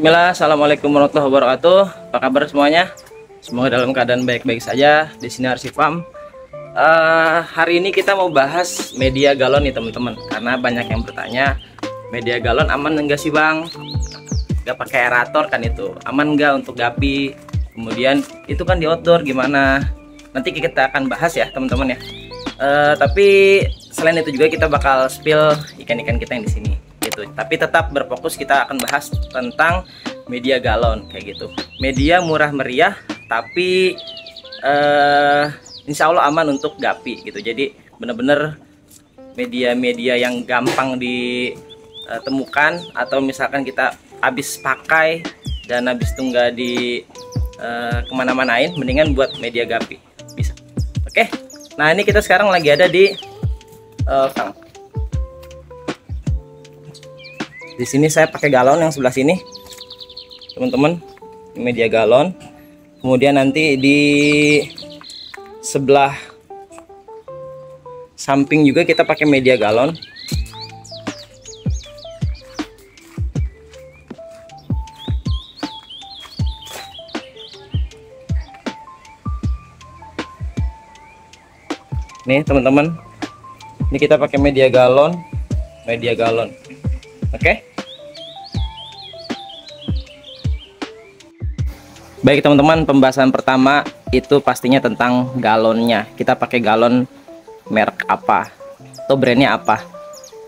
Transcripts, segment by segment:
Bismillah, assalamualaikum warahmatullahi wabarakatuh. Apa kabar semuanya? Semoga dalam keadaan baik-baik saja. Di sini Arsifam. Hari ini kita mau bahas media galon nih teman-teman. Karena banyak yang bertanya, media galon aman enggak sih bang? Gak pakai aerator kan itu? Aman enggak untuk gapi? Kemudian itu kan di outdoor gimana? Nanti kita akan bahas ya teman-teman ya. Tapi selain itu juga kita bakal spill ikan-ikan kita yang di sini. Gitu. Tapi tetap berfokus kita akan bahas tentang media galon kayak gitu. Media murah meriah tapi insya Allah aman untuk gapi gitu. Jadi bener-bener media-media yang gampang ditemukan, atau misalkan kita habis pakai dan habis itu nggak di kemana-manain, mendingan buat media gapi bisa. Oke, nah ini kita sekarang lagi ada di di sini saya pakai galon yang sebelah sini, teman-teman, media galon. Kemudian nanti di sebelah samping juga kita pakai media galon. Nih teman-teman, ini kita pakai media galon. Oke. Baik teman-teman, pembahasan pertama itu pastinya tentang galonnya. Kita pakai galon merek apa atau brandnya apa.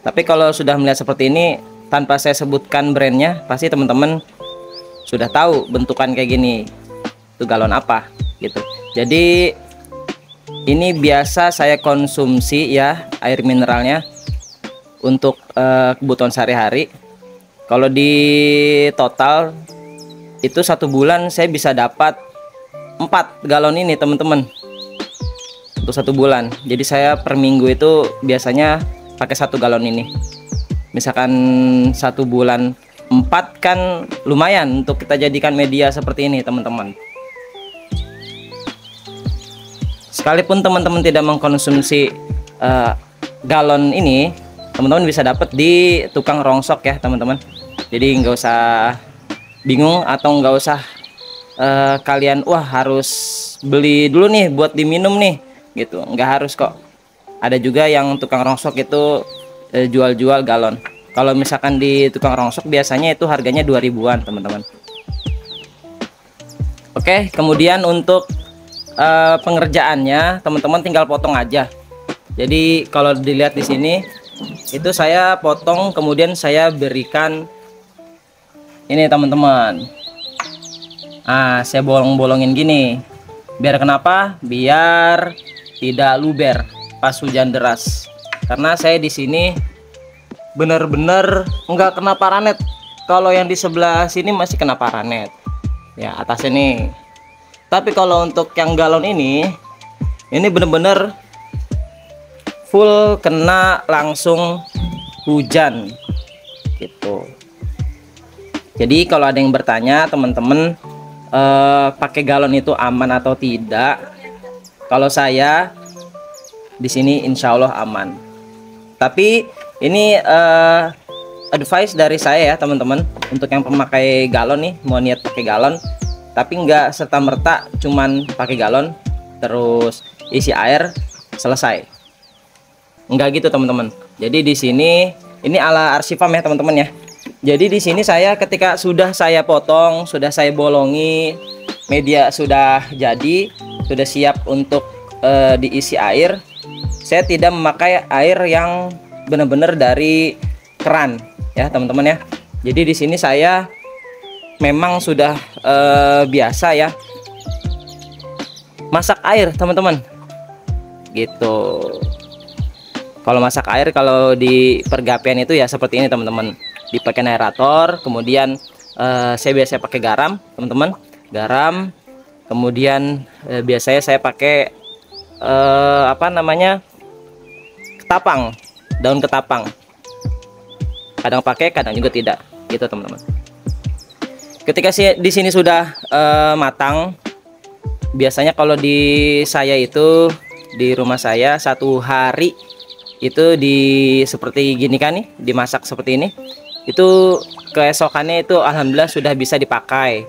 Tapi kalau sudah melihat seperti ini tanpa saya sebutkan brandnya, pasti teman-teman sudah tahu bentukan kayak gini itu galon apa gitu. Jadi ini biasa saya konsumsi ya, air mineralnya untuk kebutuhan sehari-hari. Kalau di total itu 1 bulan saya bisa dapat 4 galon ini teman-teman, untuk 1 bulan. Jadi saya per minggu itu biasanya pakai 1 galon ini. Misalkan 1 bulan 4 kan lumayan untuk kita jadikan media seperti ini teman-teman. Sekalipun teman-teman tidak mengkonsumsi galon ini, teman-teman bisa dapat di tukang rongsok ya teman-teman. Jadi nggak usah bingung atau nggak usah kalian harus beli dulu nih buat diminum nih gitu. Nggak harus kok. Ada juga yang tukang rongsok itu jual-jual galon. Kalau misalkan di tukang rongsok biasanya itu harganya 2000-an teman-teman. Oke, kemudian untuk pengerjaannya teman-teman tinggal potong aja. Jadi kalau dilihat di sini itu saya potong, kemudian saya berikan ini teman-teman. Saya bolong-bolongin gini. Biar kenapa? Biar tidak luber pas hujan deras. Karena saya di sini bener-bener nggak kena paranet. Kalau yang di sebelah sini masih kena paranet. Ya atasnya nih. Tapi kalau untuk yang galon ini bener-bener full kena langsung hujan gitu. Jadi kalau ada yang bertanya teman-teman, pakai galon itu aman atau tidak? Kalau saya di sini insya Allah aman. Tapi ini advice dari saya ya teman-teman, untuk yang pemakai galon nih, mau niat pakai galon, tapi nggak serta merta cuman pakai galon terus isi air selesai. Enggak gitu teman-teman. Jadi di sini ini ala Arsifam ya teman-teman ya. Jadi di sini saya ketika sudah saya potong, sudah saya bolongi, media sudah jadi, sudah siap untuk diisi air. Saya tidak memakai air yang benar-benar dari keran ya teman-teman ya. Jadi di sini saya memang sudah biasa ya masak air teman-teman. Gitu. Kalau masak air kalau di pergapian itu ya seperti ini teman-teman. Dipakai aerator, kemudian saya biasa pakai garam teman-teman, garam. Kemudian biasanya saya pakai ketapang, daun ketapang. Kadang pakai, kadang juga tidak gitu teman-teman. Ketika di sini sudah matang, biasanya kalau di saya itu di rumah saya 1 hari itu seperti gini kan nih, dimasak seperti ini. itu keesokannya itu alhamdulillah sudah bisa dipakai.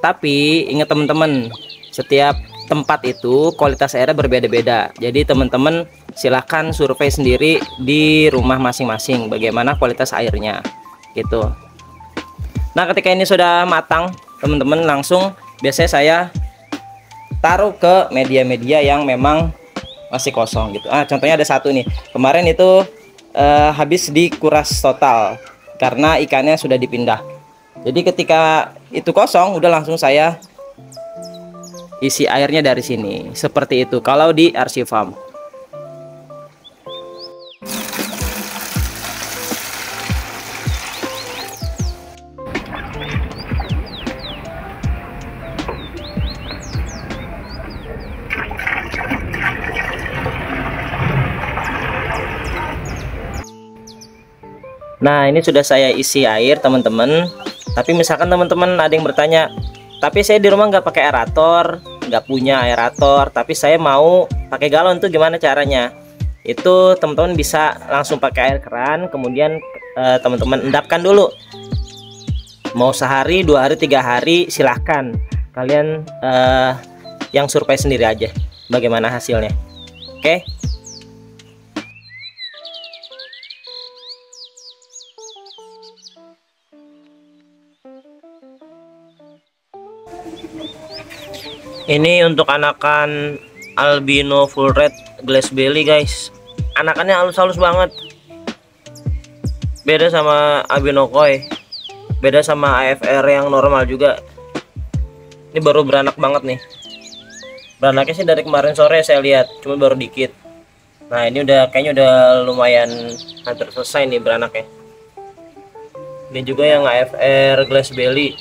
Tapi ingat teman-teman, setiap tempat itu kualitas airnya berbeda-beda. Jadi teman-teman silahkan survei sendiri di rumah masing-masing bagaimana kualitas airnya gitu. Nah ketika ini sudah matang teman-teman, langsung biasanya saya taruh ke media-media yang memang masih kosong gitu. Contohnya ada satu nih, kemarin itu habis dikuras total karena ikannya sudah dipindah. Jadi ketika itu kosong, udah langsung saya isi airnya dari sini. Seperti itu kalau di RC Farm. Nah ini sudah saya isi air teman-teman. Tapi misalkan teman-teman ada yang bertanya, tapi saya di rumah nggak pakai aerator, nggak punya aerator, tapi saya mau pakai galon tuh gimana caranya? Itu teman-teman bisa langsung pakai air keran, kemudian teman-teman endapkan dulu. Mau sehari, 2 hari, 3 hari silahkan. Kalian yang survei sendiri aja bagaimana hasilnya. Oke. Ini untuk anakan albino full red glass belly guys. Anakannya halus-halus banget. Beda sama albino koi. Beda sama AFR yang normal juga. Ini baru beranak banget nih. Beranaknya sih dari kemarin sore saya lihat, cuma baru dikit. Nah ini udah kayaknya udah lumayan hampir selesai nih beranaknya. Ini juga yang AFR glass belly.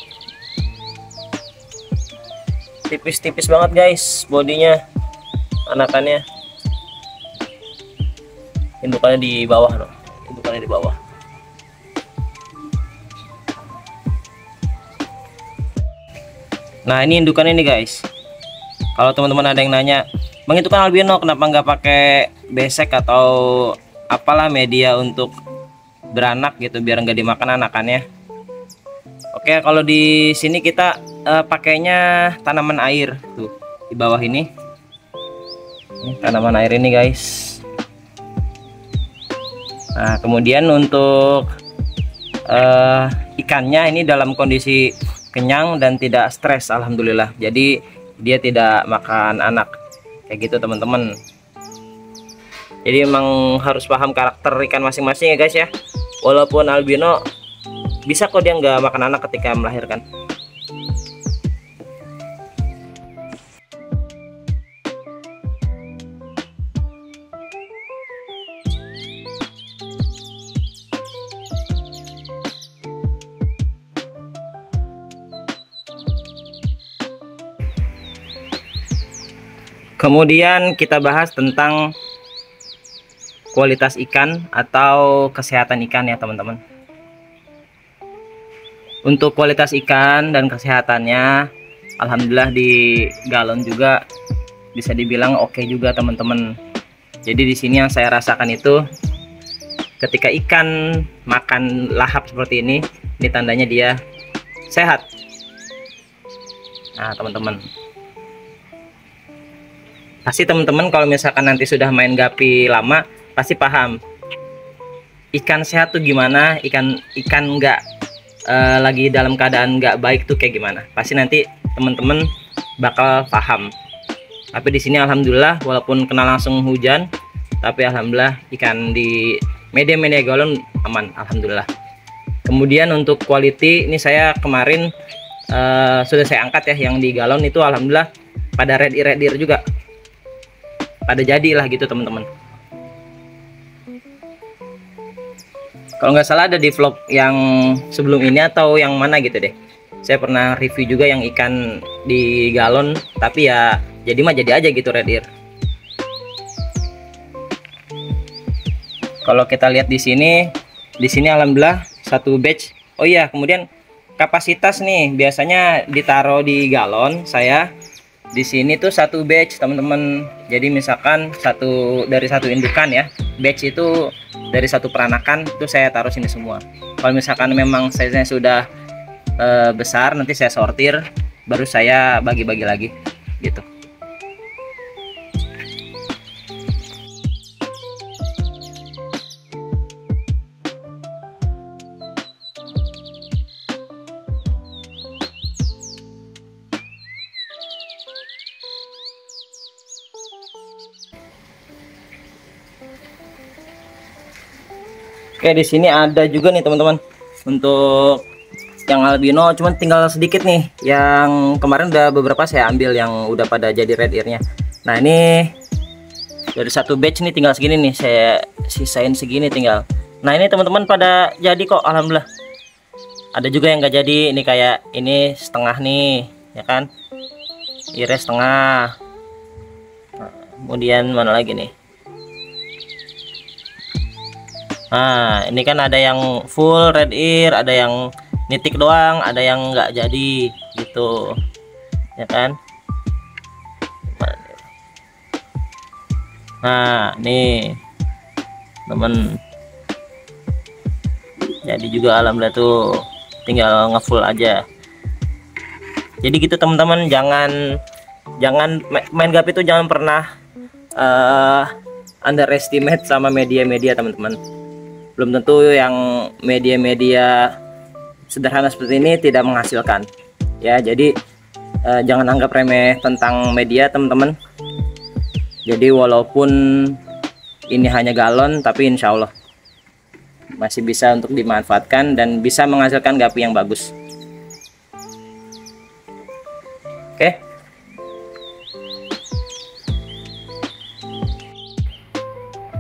Tipis-tipis banget guys bodinya, anakannya. Indukannya di bawah loh, indukannya di bawah. Nah ini indukannya nih guys. Kalau teman-teman ada yang nanya, bang itu kan albino kenapa nggak pakai besek atau apalah media untuk beranak gitu biar nggak dimakan anakannya. Oke, kalau di sini kita pakainya tanaman air tuh di bawah ini. Tanaman air ini guys. Nah kemudian untuk ikannya ini dalam kondisi kenyang dan tidak stres alhamdulillah. Jadi dia tidak makan anak kayak gitu teman-teman. Jadi emang harus paham karakter ikan masing-masing ya guys ya. Walaupun albino bisa kok dia nggak makan anak ketika melahirkan. Kemudian kita bahas tentang kualitas ikan atau kesehatan ikan ya teman-teman. Untuk kualitas ikan dan kesehatannya alhamdulillah di galon juga bisa dibilang oke juga teman-teman. Jadi di sini yang saya rasakan itu ketika ikan makan lahap seperti ini tandanya dia sehat. Nah teman-teman, pasti teman-teman kalau misalkan nanti sudah main gapi lama pasti paham ikan sehat tuh gimana, ikan nggak lagi dalam keadaan nggak baik tuh kayak gimana. Pasti nanti teman-teman bakal paham. Tapi di sini alhamdulillah walaupun kena langsung hujan, tapi alhamdulillah ikan di media-media galon aman alhamdulillah. Kemudian untuk quality ini saya kemarin sudah saya angkat ya, yang di galon itu alhamdulillah pada red ear juga. Pada jadilah gitu teman-teman. Kalau nggak salah ada di vlog yang sebelum ini atau yang mana gitu deh, saya pernah review juga yang ikan di galon, tapi ya jadi mah jadi aja gitu red ear. Kalau kita lihat di sini alhamdulillah satu batch. Oh iya, kemudian kapasitas nih biasanya ditaruh di galon saya Di sini tuh satu batch teman-teman. Jadi misalkan dari satu indukan ya, batch itu dari satu peranakan itu saya taruh sini semua. Kalau misalkan memang size-nya sudah besar, nanti saya sortir, baru saya bagi-bagi lagi gitu. Oke, di sini ada juga nih teman-teman untuk yang albino, cuman tinggal sedikit nih. Yang kemarin udah beberapa saya ambil yang udah pada jadi red earnya. Nah ini dari satu batch nih tinggal segini nih, saya sisain segini tinggal. Nah ini teman-teman pada jadi kok, alhamdulillah. Ada juga yang nggak jadi, ini kayak ini setengah nih ya kan, iris setengah. Nah, kemudian mana lagi nih? Nah ini kan ada yang full red ear, ada yang nitik doang, ada yang nggak jadi gitu ya kan. Nah nih temen, jadi juga alhamdulillah tuh, tinggal ngefull aja. Jadi gitu teman-teman, jangan main gap itu jangan pernah underestimate sama media-media teman-teman. Belum tentu yang media-media sederhana seperti ini tidak menghasilkan ya. Jadi jangan anggap remeh tentang media teman-teman. Jadi walaupun ini hanya galon, tapi insya Allah masih bisa untuk dimanfaatkan dan bisa menghasilkan gapi yang bagus. Oke.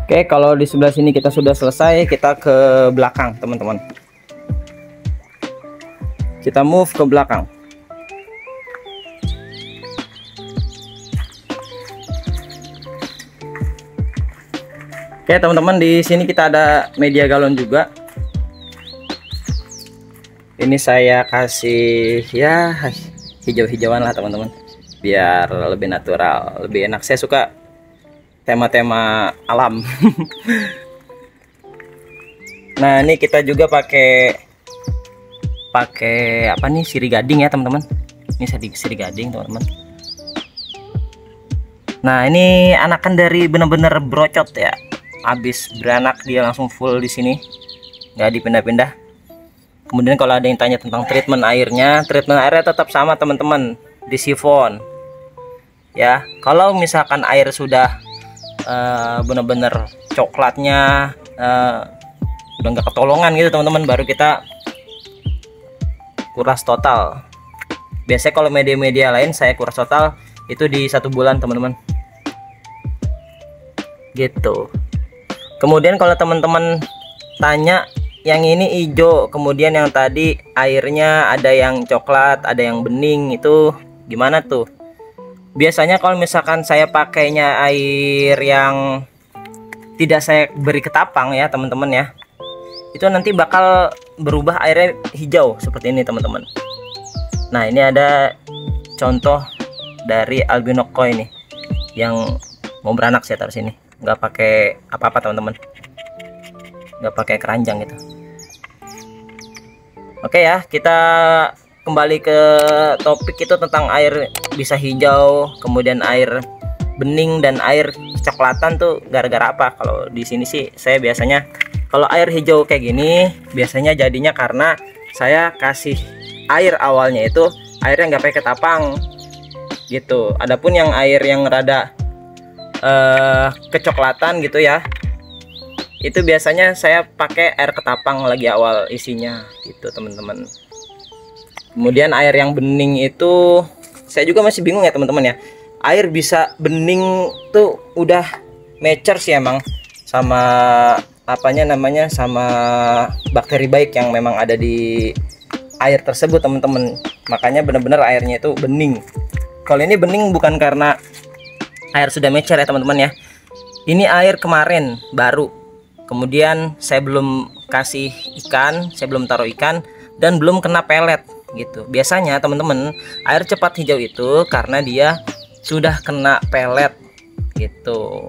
Oke, kalau di sebelah sini kita sudah selesai, kita ke belakang teman-teman. Kita move ke belakang. Oke teman-teman, di sini kita ada media galon juga. Ini saya kasih ya hijau-hijauan lah teman-teman, biar lebih natural, lebih enak. Saya suka tema-tema alam. Nah ini kita juga pakai apa nih, sirih gading ya teman-teman. Ini sirih gading teman-teman. Nah ini anakan dari bener-bener brocot ya, habis beranak dia langsung full di sini, nggak dipindah-pindah. Kemudian kalau ada yang tanya tentang treatment airnya tetap sama teman-teman, di sifon ya. Kalau misalkan air sudah bener-bener coklatnya udah nggak ketolongan gitu teman-teman, baru kita kuras total. Biasanya kalau media-media lain saya kuras total itu di 1 bulan teman-teman gitu. Kemudian kalau teman-teman tanya yang ini hijau, kemudian yang tadi airnya ada yang coklat, ada yang bening, itu gimana tuh? Biasanya kalau misalkan saya pakainya air yang tidak saya beri ketapang ya teman-teman ya, itu nanti bakal berubah airnya hijau seperti ini teman-teman. Nah ini ada contoh dari albino koi nih yang mau beranak, saya taruh sini, nggak pakai apa-apa teman-teman, nggak pakai keranjang gitu. Oke ya, kita kembali ke topik itu tentang air bisa hijau, kemudian air bening dan air coklatan tuh gara-gara apa? Kalau di sini sih saya biasanya kalau air hijau kayak gini biasanya jadinya karena saya kasih air awalnya itu airnya nggak pakai ketapang gitu. Adapun yang air yang rada kecoklatan gitu ya, itu biasanya saya pakai air ketapang lagi awal isinya gitu teman-teman. Kemudian air yang bening itu saya juga masih bingung ya teman-teman ya. Air bisa bening tuh udah mature sih emang sama apanya namanya, sama bakteri baik yang memang ada di air tersebut teman-teman. Makanya benar-benar airnya itu bening. Kalau ini bening bukan karena air sudah mature ya teman-teman ya. Ini air kemarin baru. Kemudian saya belum kasih ikan, saya belum taruh ikan dan belum kena pelet gitu. Biasanya teman-teman air cepat hijau itu karena dia sudah kena pelet gitu.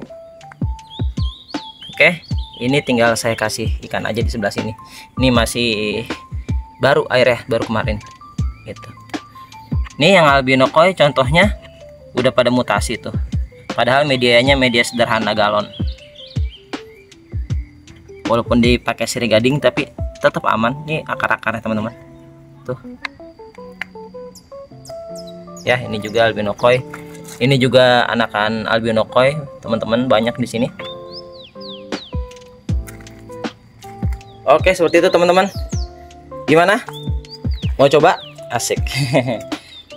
Oke, ini tinggal saya kasih ikan aja di sebelah sini. Ini masih baru air ya, baru kemarin gitu. Ini yang albino koi contohnya udah pada mutasi tuh, padahal medianya media sederhana galon. Walaupun dipakai siri gading tapi tetap aman. Ini akar-akarnya teman-teman tuh ya. Ini juga albino koi, ini juga anakan albino koi teman-teman, banyak di sini. Oke, seperti itu teman-teman. Gimana, mau coba? Asik.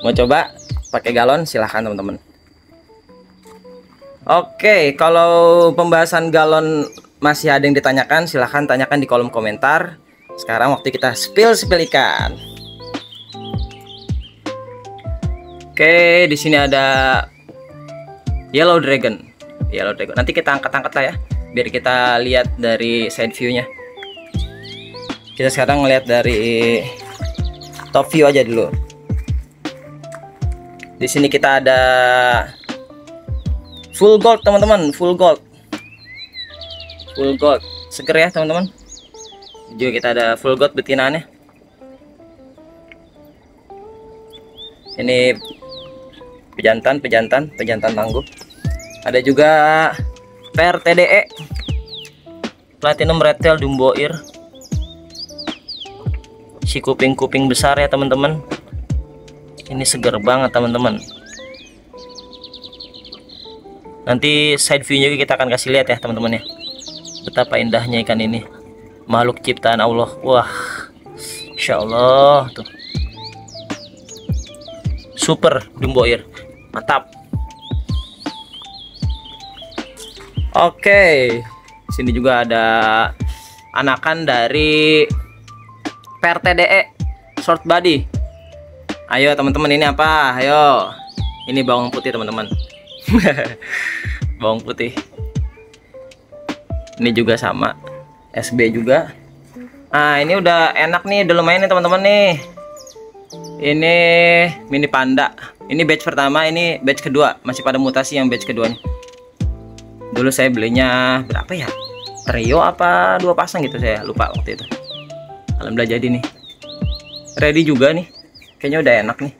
Mau coba pakai galon, silahkan teman-teman. Oke, kalau pembahasan galon masih ada yang ditanyakan, silahkan tanyakan di kolom komentar. Sekarang waktu kita spill ikan. Oke, di sini ada yellow dragon. Nanti kita angkat-angkat lah ya, biar kita lihat dari side view-nya. Kita sekarang ngeliat dari top view aja dulu. Di sini kita ada full gold teman-teman, full gold, seger ya teman-teman. Juga kita ada full gold betinanya. Ini pejantan tangguh. Ada juga per TDE platinum red tail jumbo ear. Si kuping besar ya teman-teman. Ini segar banget teman-teman. Nanti side view-nya kita akan kasih lihat ya teman-teman ya, betapa indahnya ikan ini, makhluk ciptaan Allah. Wah, Insya Allah tuh, super jumbo ear, mantap. Oke, sini juga ada anakan dari per TDE short body. Ayo teman-teman, ini apa? Ayo, ini bawang putih teman-teman. Bawang putih. Ini juga sama, SB juga. Ah, ini udah enak nih, udah lumayan nih teman-teman nih. Ini mini panda. Ini batch pertama, ini batch kedua. Masih pada mutasi yang batch kedua nih. Dulu saya belinya berapa ya? Trio apa 2 pasang gitu, saya lupa waktu itu. Alhamdulillah jadi nih. Ready juga nih. Kayaknya udah enak nih.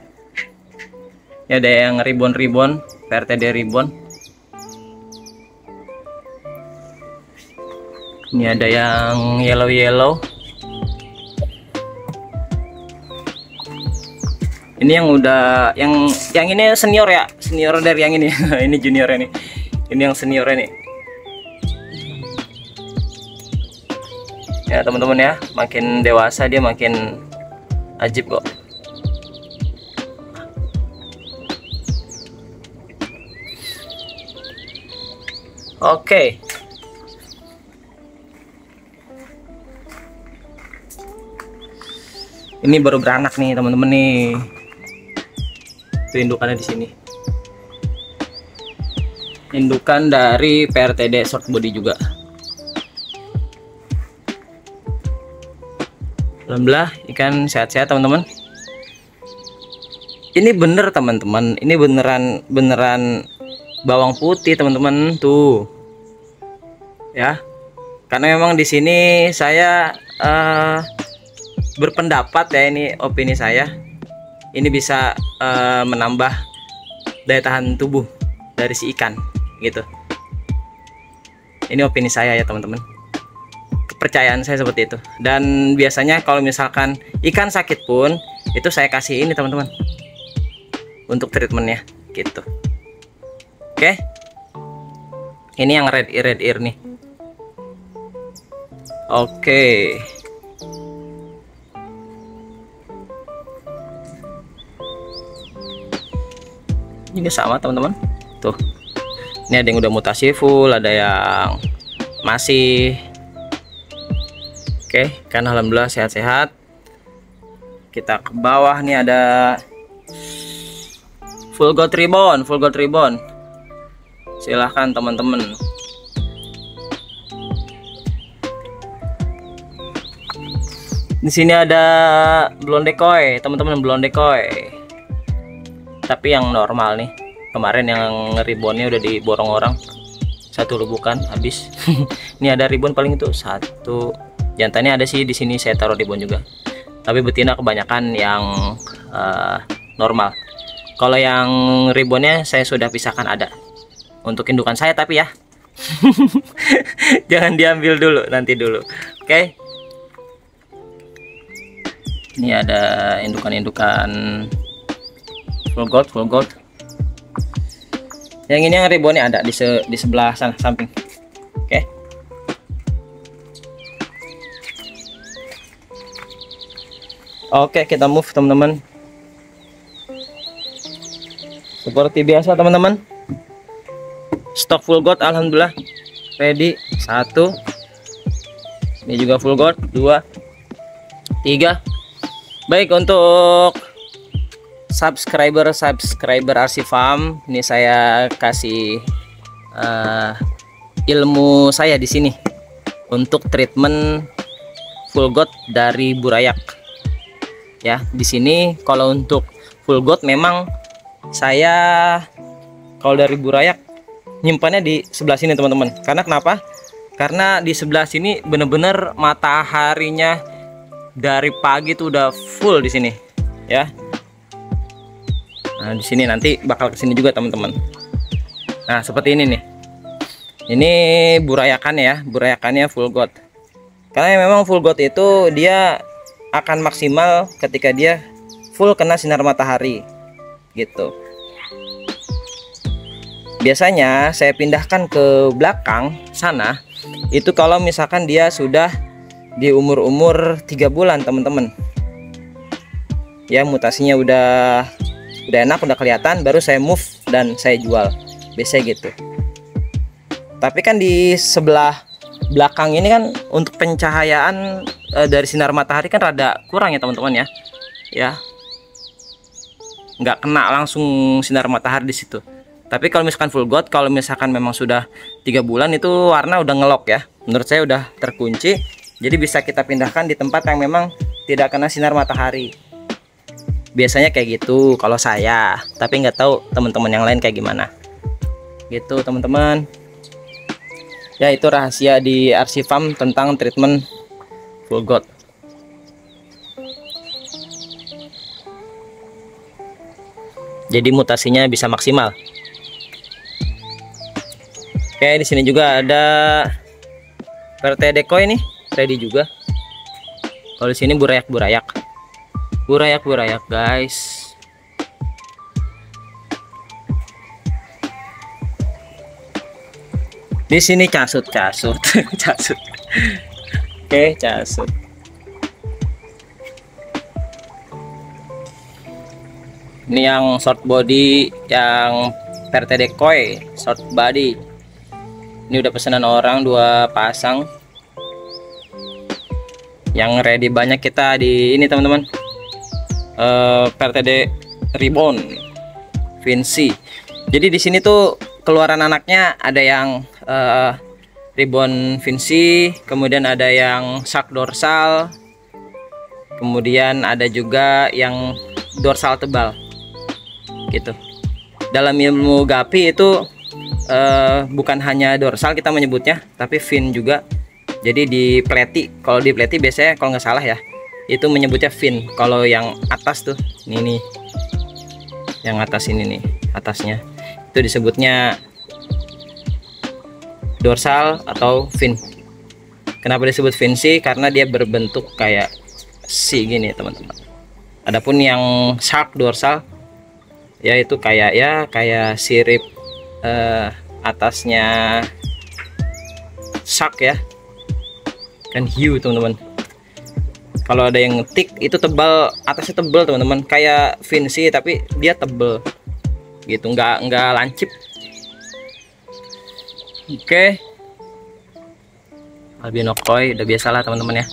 Ini ada yang ribbon, PRTD ribbon. Ini ada yang yellow. Ini yang udah yang ini senior ya, senior dari yang ini. Ini junior ini. Ini yang senior ini. Ya teman-teman ya, makin dewasa dia makin ajib kok. Oke. Ini baru beranak nih teman-teman nih. Itu indukannya di sini. Indukan dari PRTD short body juga. Alhamdulillah ikan sehat-sehat teman-teman. Ini bener teman-teman, ini beneran bawang putih teman-teman tuh. Ya. Karena memang di sini saya berpendapat ya, ini opini saya. Ini bisa menambah daya tahan tubuh dari si ikan gitu. Ini opini saya ya teman-teman. Kepercayaan saya seperti itu. Dan biasanya kalau misalkan ikan sakit pun itu saya kasih ini teman-teman untuk treatmentnya gitu. Oke. Ini yang red ear nih. Oke. Ini sama teman-teman. Tuh. Ini ada yang udah mutasi full, ada yang masih. Oke, kan alhamdulillah sehat-sehat. Kita ke bawah nih ada full gold ribbon. Silahkan teman-teman. Di sini ada blonde koi, teman-teman, blonde koi. Tapi yang normal nih. Kemarin yang ribbonnya udah diborong orang, satu lubukan habis. Ini ada ribbon paling itu satu. Jantannya ada sih di sini, saya taruh ribbon juga. Tapi betina kebanyakan yang normal. Kalau yang ribbonnya saya sudah pisahkan ada untuk indukan saya, tapi ya jangan diambil dulu, nanti dulu. Oke. Ini ada indukan-indukan full gold. Yang ini yang ribbonnya ada di sebelah sana samping. Oke. Oke, kita move teman-teman. Seperti biasa teman-teman. Stok full gold alhamdulillah ready. 1. Ini juga full gold. 2, 3. Baik, untuk subscriber RC Farm, ini saya kasih ilmu saya di sini untuk treatment full gold dari burayak. Ya, di sini kalau untuk full gold memang saya kalau dari burayak nyimpannya di sebelah sini teman-teman. Karena kenapa? Karena di sebelah sini bener-bener mataharinya dari pagi tuh udah full di sini, ya. Nah, di sini nanti bakal kesini juga teman-teman. Nah, seperti ini nih. Ini burayakannya ya, burayakannya full gold. Karena memang full gold itu dia akan maksimal ketika dia full kena sinar matahari, gitu. Biasanya saya pindahkan ke belakang sana itu kalau misalkan dia sudah di umur 3 bulan teman-teman. Ya, mutasinya udah enak, udah kelihatan, baru saya move dan saya jual. Biasanya gitu. Tapi kan di sebelah belakang ini kan untuk pencahayaan dari sinar matahari kan rada kurang ya teman-teman ya. Ya. Nggak kena langsung sinar matahari di situ. Tapi kalau misalkan full gold, kalau misalkan memang sudah 3 bulan itu warna udah ngelok ya. Menurut saya udah terkunci. Jadi bisa kita pindahkan di tempat yang memang tidak kena sinar matahari. Biasanya kayak gitu kalau saya, tapi nggak tahu teman-teman yang lain kayak gimana. Gitu teman-teman. Ya, itu rahasia di RC Farm tentang treatment full gold. Jadi mutasinya bisa maksimal. Oke, di sini juga ada PRT decoy nih, ready juga. Kalau di sini burayak guys. Di sini casut. Casut. Oke, casut. Ini yang short body, yang PRT decoy short body. Ini udah pesanan orang 2 pasang. Yang ready banyak kita di ini teman-teman. PRTD ribbon Vinci. Jadi di sini tuh keluaran anaknya ada yang ribbon Vinci, kemudian ada yang shark dorsal, kemudian ada juga yang dorsal tebal gitu. Dalam ilmu gapi itu bukan hanya dorsal kita menyebutnya, tapi fin juga. Jadi di pleti, kalau di pleti biasanya kalau nggak salah ya itu menyebutnya fin. Kalau yang atas tuh ini nih, yang atas ini nih, atasnya itu disebutnya dorsal atau fin. Kenapa disebut Vinci? Karena dia berbentuk kayak C gini teman-teman. Adapun yang shark dorsal ya itu kayak sirip atasnya shark ya, kan hiu teman-teman. Kalau ada yang ngetik itu tebal, atasnya tebal teman-teman, kayak Vinci tapi dia tebel gitu, nggak lancip. Oke. Albino koi udah biasalah teman-teman ya,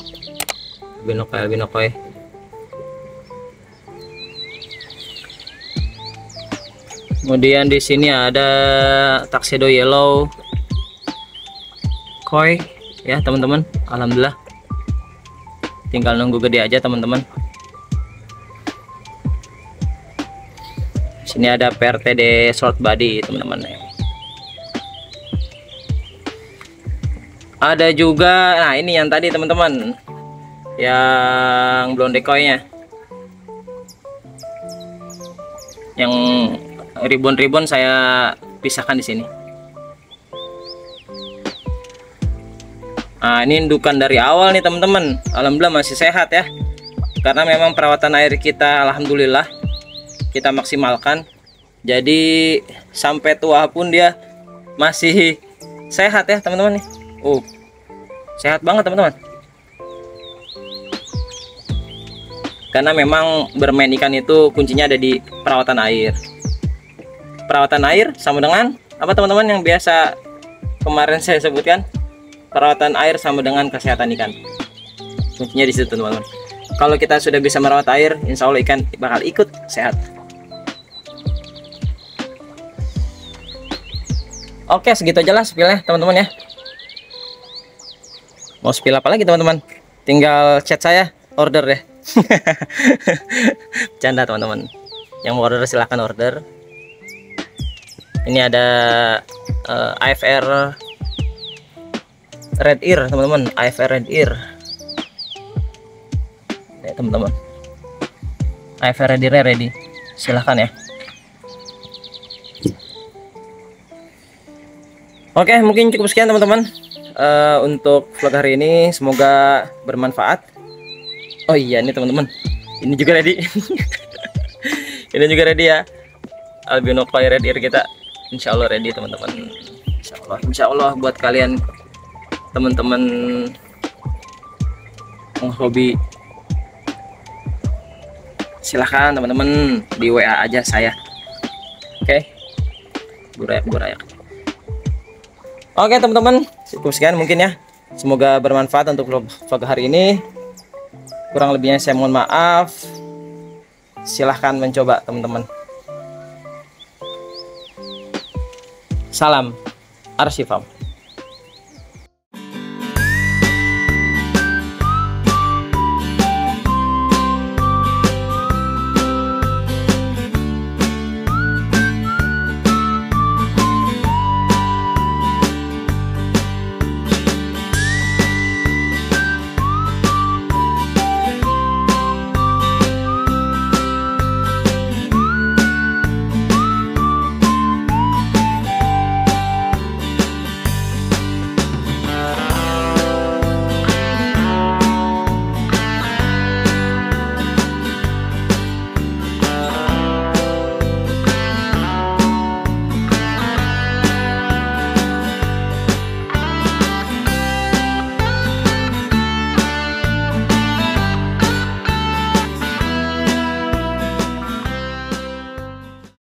albino koi. Kemudian di sini ada tuxedo yellow koi ya teman-teman, alhamdulillah. Tinggal nunggu gede aja teman-teman. Sini ada PRTD short body teman-teman. Ada juga, nah ini yang tadi teman-teman, yang blown decoy-nya, yang ribbon saya pisahkan di sini. Nah ini indukan dari awal nih teman-teman, alhamdulillah masih sehat ya, karena memang perawatan air kita alhamdulillah kita maksimalkan, jadi sampai tua pun dia masih sehat ya teman-teman nih. Sehat banget teman-teman, karena memang bermain ikan itu kuncinya ada di perawatan air. Perawatan air sama dengan apa teman-teman yang biasa kemarin saya sebutkan, perawatan air sama dengan kesehatan ikan. Kuncinya di situ teman-teman. Kalau kita sudah bisa merawat air, insya Allah ikan bakal ikut sehat. Oke, segitu aja lah spillnya teman-teman ya. Mau spill apa lagi teman-teman? Tinggal chat saya, order deh. Canda teman-teman. Yang mau order silahkan order. Ini ada AFR Red Ear teman-teman, AFR Red Ear. Ya teman-teman, AFR Red Ear ready. Silahkan ya. Oke, mungkin cukup sekian teman-teman. Untuk vlog hari ini, semoga bermanfaat. Oh iya ini teman-teman, ini juga ready. Ini juga ready ya, albino koi red ear kita, insya Allah ready teman-teman. Insya Allah buat kalian teman-teman hobi, silahkan teman-teman di WA aja saya. Oke, burayak. Oke teman-teman, cukup sekian mungkin ya. Semoga bermanfaat untuk vlog hari ini. Kurang lebihnya saya mohon maaf. Silahkan mencoba teman-teman. Salam Arsifam.